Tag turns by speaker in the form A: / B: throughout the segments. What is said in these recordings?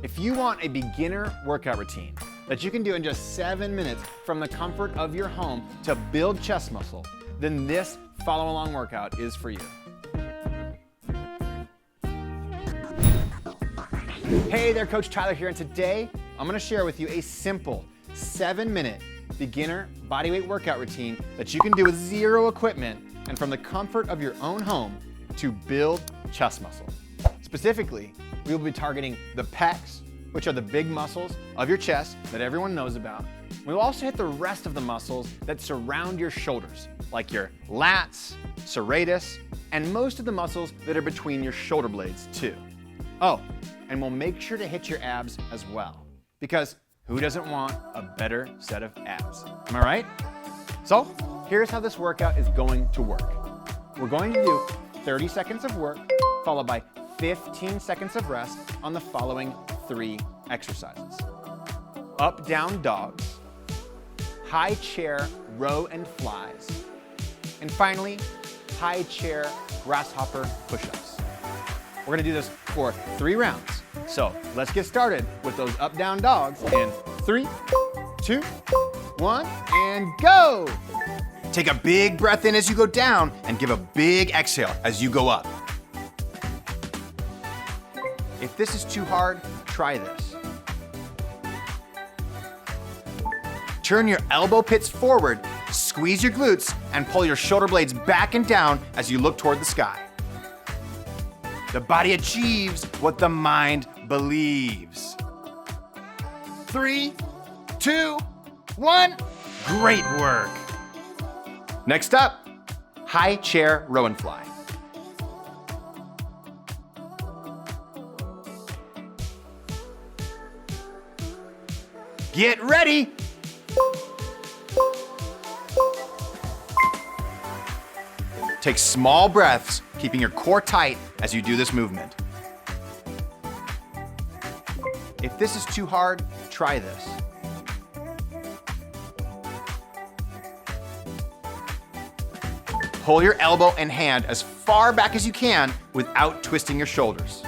A: If you want a beginner workout routine that you can do in just 7 minutes from the comfort of your home to build chest muscle, then this follow-along workout is for you. Hey there, Coach Tyler here, and today I'm going to share with you a simple 7-minute beginner bodyweight workout routine that you can do with zero equipment and from the comfort of your own home to build chest muscle. Specifically, we will be targeting the pecs, which are the big muscles of your chest that everyone knows about. We will also hit the rest of the muscles that surround your shoulders, like your lats, serratus, and most of the muscles that are between your shoulder blades too. Oh, and we'll make sure to hit your abs as well, because who doesn't want a better set of abs? Am I right? So, here's how this workout is going to work. We're going to do 30 seconds of work, followed by 15 seconds of rest on the following 3 exercises. Up, down dogs, high chair, row and flies, and finally, high chair, grasshopper push-ups. We're gonna do this for 3 rounds. So let's get started with those up, down dogs in 3, 2, 1, and go! Take a big breath in as you go down and give a big exhale as you go up. If this is too hard, try this. Turn your elbow pits forward, squeeze your glutes, and pull your shoulder blades back and down as you look toward the sky. The body achieves what the mind believes. 3, 2, 1. Great work. Next up, high chair row and fly. Get ready. Take small breaths, keeping your core tight as you do this movement. If this is too hard, try this. Pull your elbow and hand as far back as you can without twisting your shoulders.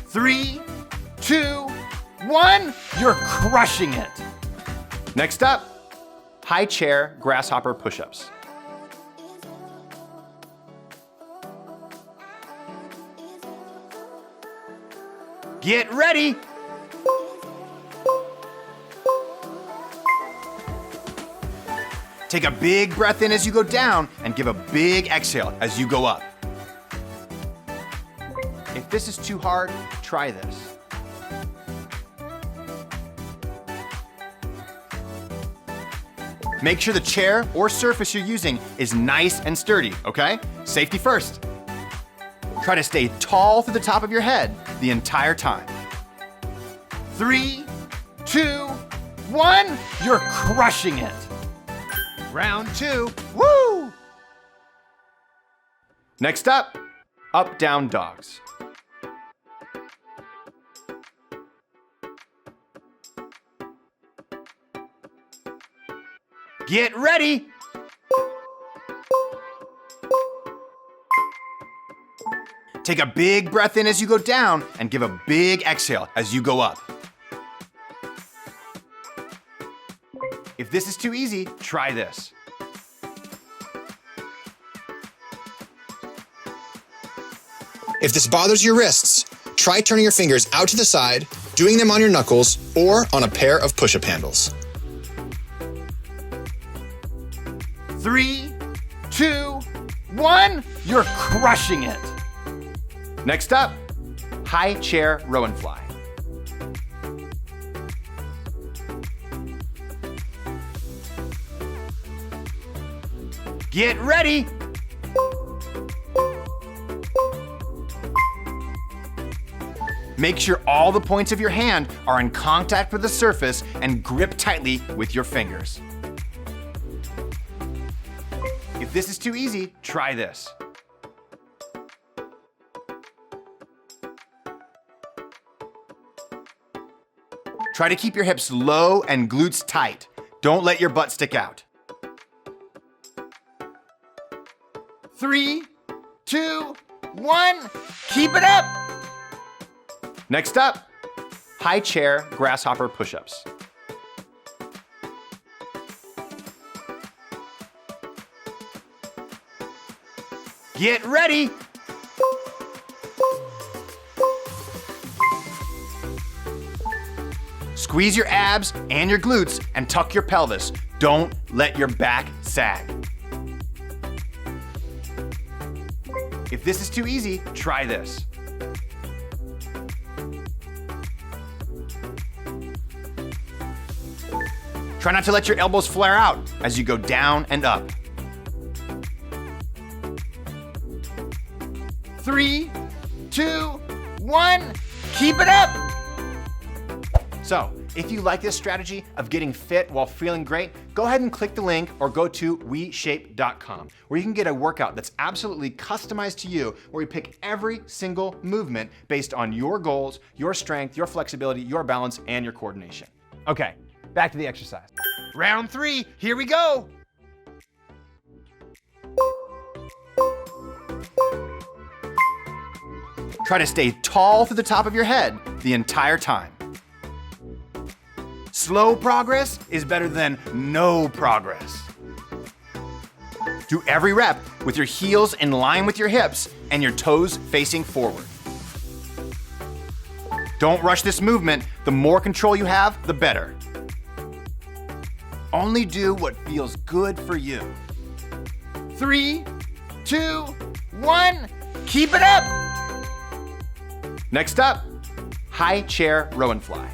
A: Three, 2, 1. You're crushing it. Next up, high chair grasshopper push-ups. Get ready. Take a big breath in as you go down and give a big exhale as you go up. If this is too hard, try this. Make sure the chair or surface you're using is nice and sturdy, okay? Safety first. Try to stay tall through the top of your head the entire time. 3, 2, 1. You're crushing it. Round 2, woo! Next up, down dogs. Get ready. Take a big breath in as you go down and give a big exhale as you go up. If this is too easy, try this.
B: If this bothers your wrists, try turning your fingers out to the side, doing them on your knuckles, or on a pair of push-up handles.
A: 3, 2, 1. You're crushing it. Next up, high chair row and fly. Get ready. Make sure all the points of your hand are in contact with the surface and grip tightly with your fingers. If this is too easy, try this. Try to keep your hips low and glutes tight. Don't let your butt stick out. 3, 2, 1, keep it up. Next up, high chair grasshopper push-ups. Get ready. Squeeze your abs and your glutes and tuck your pelvis. Don't let your back sag. If this is too easy, try this. Try not to let your elbows flare out as you go down and up. 3, 2, 1, keep it up. So, if you like this strategy of getting fit while feeling great, go ahead and click the link or go to WeShape.com, where you can get a workout that's absolutely customized to you, where we pick every single movement based on your goals, your strength, your flexibility, your balance, and your coordination. Okay, back to the exercise. Round 3, here we go. Try to stay tall to the top of your head the entire time. Slow progress is better than no progress. Do every rep with your heels in line with your hips and your toes facing forward. Don't rush this movement. The more control you have, the better. Only do what feels good for you. 3, 2, 1, keep it up. Next up, high chair row and fly.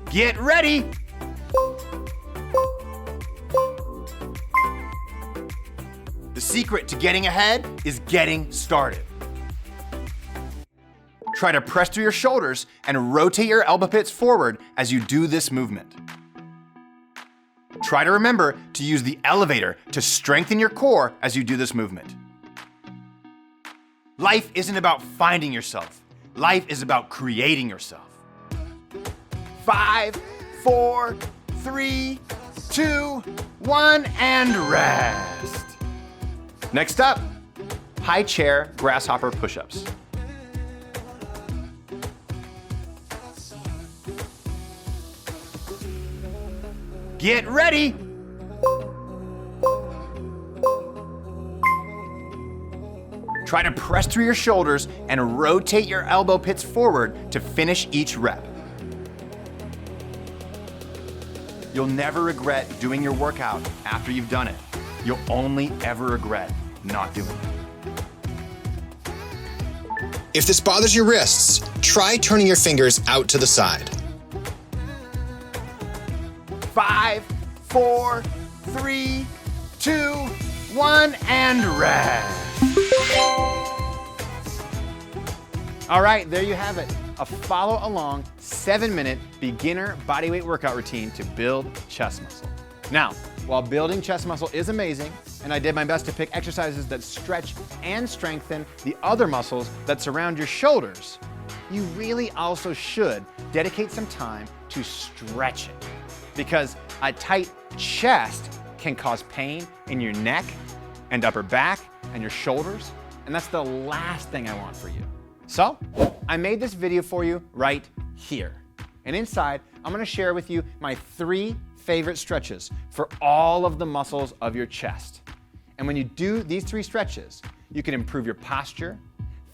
A: Get ready. The secret to getting ahead is getting started. Try to press through your shoulders and rotate your elbow pits forward as you do this movement. Try to remember to use the elevator to strengthen your core as you do this movement. Life isn't about finding yourself. Life is about creating yourself. 5, 4, 3, 2, 1, and rest. Next up, high chair grasshopper push-ups. Get ready. Try to press through your shoulders and rotate your elbow pits forward to finish each rep. You'll never regret doing your workout after you've done it. You'll only ever regret not doing it.
B: If this bothers your wrists, try turning your fingers out to the side.
A: 5, 4, 3, 2, 1, and rest. All right, there you have it. A follow along 7-minute beginner bodyweight workout routine to build chest muscle. Now, while building chest muscle is amazing, and I did my best to pick exercises that stretch and strengthen the other muscles that surround your shoulders, you really also should dedicate some time to stretching, because a tight chest can cause pain in your neck and upper back and your shoulders, and that's the last thing I want for you. So, I made this video for you right here. And inside, I'm gonna share with you my 3 favorite stretches for all of the muscles of your chest. And when you do these 3 stretches, you can improve your posture,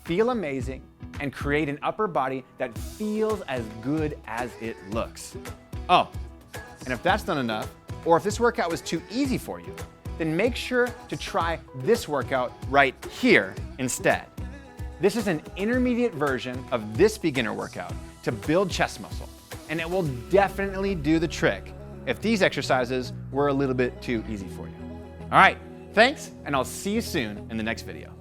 A: feel amazing, and create an upper body that feels as good as it looks. Oh, and if that's not enough, or if this workout was too easy for you, then make sure to try this workout right here instead. This is an intermediate version of this beginner workout to build chest muscle, and it will definitely do the trick if these exercises were a little bit too easy for you. All right, thanks, and I'll see you soon in the next video.